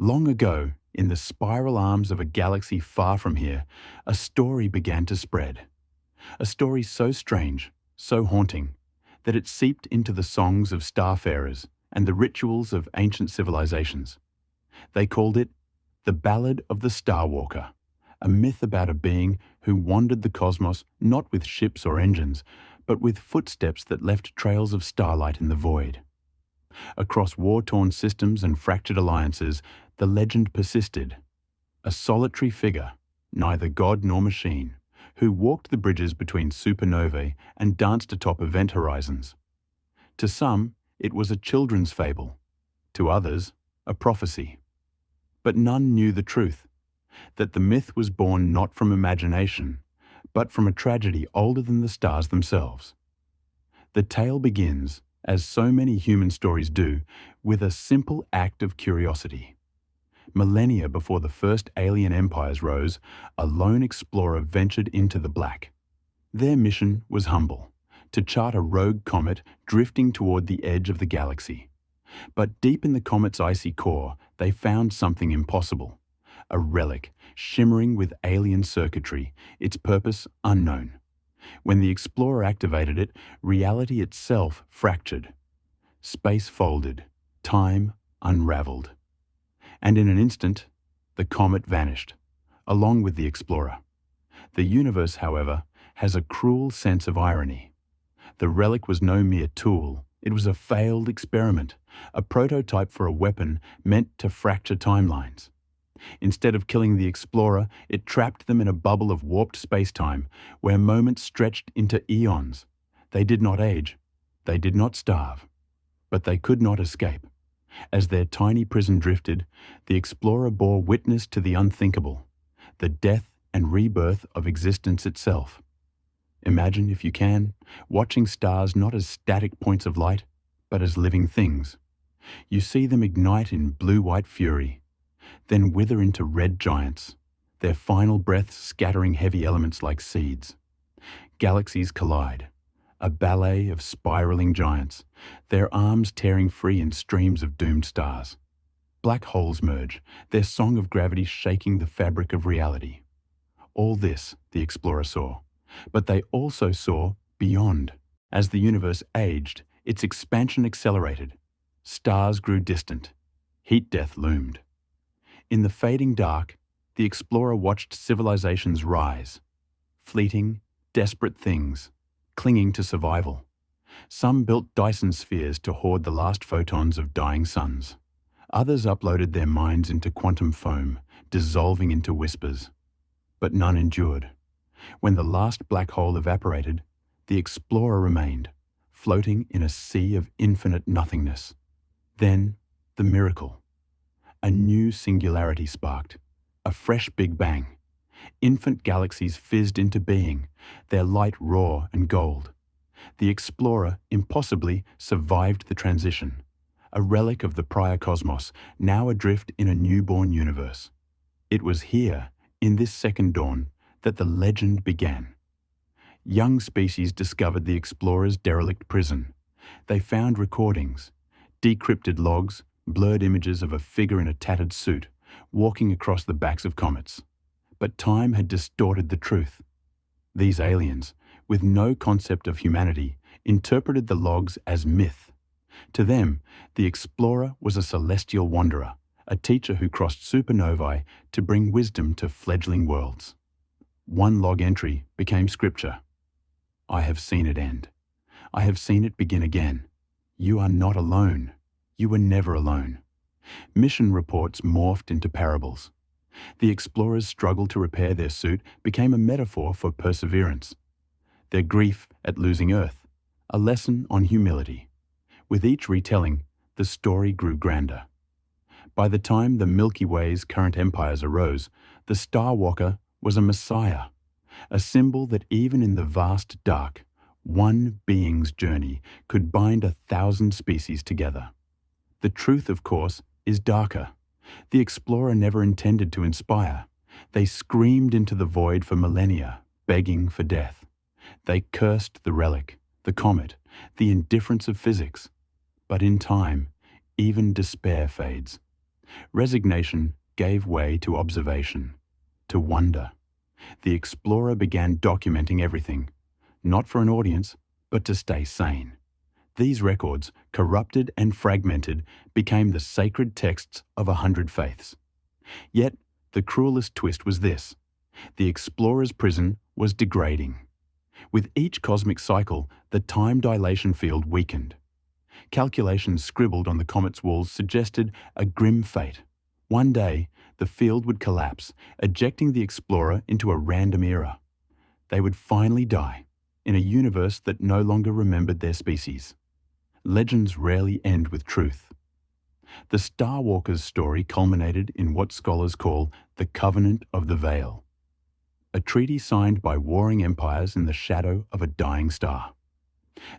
Long ago, in the spiral arms of a galaxy far from here, a story began to spread. A story so strange, so haunting, that it seeped into the songs of starfarers and the rituals of ancient civilizations. They called it the Ballad of the Starwalker, a myth about a being who wandered the cosmos not with ships or engines, but with footsteps that left trails of starlight in the void. Across war-torn systems and fractured alliances, the legend persisted. A solitary figure, neither god nor machine, who walked the bridges between supernovae and danced atop event horizons. To some, it was a children's fable. To others, a prophecy. But none knew the truth, that the myth was born not from imagination, but from a tragedy older than the stars themselves. The tale begins, as so many human stories do, with a simple act of curiosity. Millennia before the first alien empires rose, a lone explorer ventured into the black. Their mission was humble, to chart a rogue comet drifting toward the edge of the galaxy. But deep in the comet's icy core, they found something impossible. A relic, shimmering with alien circuitry, its purpose unknown. When the explorer activated it, reality itself fractured. Space folded, time unraveled. And in an instant, the comet vanished, along with the explorer. The universe, however, has a cruel sense of irony. The relic was no mere tool, it was a failed experiment, a prototype for a weapon meant to fracture timelines. Instead of killing the explorer, it trapped them in a bubble of warped space-time, where moments stretched into eons. They did not age, they did not starve, but they could not escape. As their tiny prison drifted, the explorer bore witness to the unthinkable, the death and rebirth of existence itself. Imagine, if you can, watching stars not as static points of light, but as living things. You see them ignite in blue-white fury, then wither into red giants, their final breaths scattering heavy elements like seeds. Galaxies collide, a ballet of spiraling giants, their arms tearing free in streams of doomed stars. Black holes merge, their song of gravity shaking the fabric of reality. All this the explorer saw, but they also saw beyond. As the universe aged, its expansion accelerated. Stars grew distant. Heat death loomed. In the fading dark, the explorer watched civilizations rise. Fleeting, desperate things, clinging to survival. Some built Dyson spheres to hoard the last photons of dying suns. Others uploaded their minds into quantum foam, dissolving into whispers. But none endured. When the last black hole evaporated, the explorer remained, floating in a sea of infinite nothingness. Then, the miracle. A new singularity sparked, a fresh Big Bang. Infant galaxies fizzed into being, their light raw and gold. The explorer, impossibly, survived the transition, a relic of the prior cosmos, now adrift in a newborn universe. It was here, in this second dawn, that the legend began. Young species discovered the explorer's derelict prison. They found recordings, decrypted logs, blurred images of a figure in a tattered suit, walking across the backs of comets. But time had distorted the truth. These aliens, with no concept of humanity, interpreted the logs as myth. To them, the explorer was a celestial wanderer, a teacher who crossed supernovae to bring wisdom to fledgling worlds. One log entry became scripture. I have seen it end. I have seen it begin again. You are not alone. You were never alone. Mission reports morphed into parables. The explorers' struggle to repair their suit became a metaphor for perseverance. Their grief at losing Earth, a lesson on humility. With each retelling, the story grew grander. By the time the Milky Way's current empires arose, the Starwalker was a messiah, a symbol that even in the vast dark, one being's journey could bind 1,000 species together. The truth, of course, is darker. The explorer never intended to inspire. They screamed into the void for millennia, begging for death. They cursed the relic, the comet, the indifference of physics. But in time, even despair fades. Resignation gave way to observation, to wonder. The explorer began documenting everything, not for an audience, but to stay sane. These records, corrupted and fragmented, became the sacred texts of 100 faiths. Yet, the cruelest twist was this: the explorer's prison was degrading. With each cosmic cycle, the time dilation field weakened. Calculations scribbled on the comet's walls suggested a grim fate. One day, the field would collapse, ejecting the explorer into a random era. They would finally die, in a universe that no longer remembered their species. Legends rarely end with truth. The Star Walker's story culminated in what scholars call the Covenant of the Veil, a treaty signed by warring empires in the shadow of a dying star.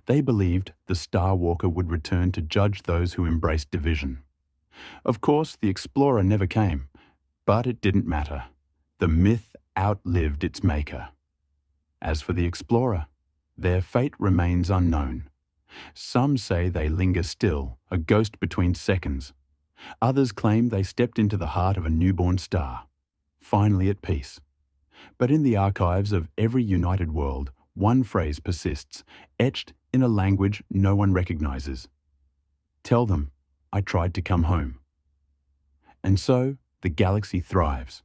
They believed the Star Walker would return to judge those who embraced division. Of course, the explorer never came, but it didn't matter. The myth outlived its maker. As for the explorer, their fate remains unknown. Some say they linger still, a ghost between seconds. Others claim they stepped into the heart of a newborn star, finally at peace. But in the archives of every united world, one phrase persists, etched in a language no one recognizes. Tell them, I tried to come home. And so, the galaxy thrives,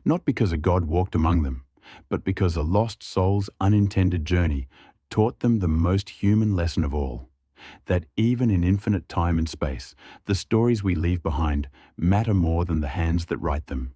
not because a god walked among them, but because a lost soul's unintended journey taught them the most human lesson of all, that even in infinite time and space, the stories we leave behind matter more than the hands that write them.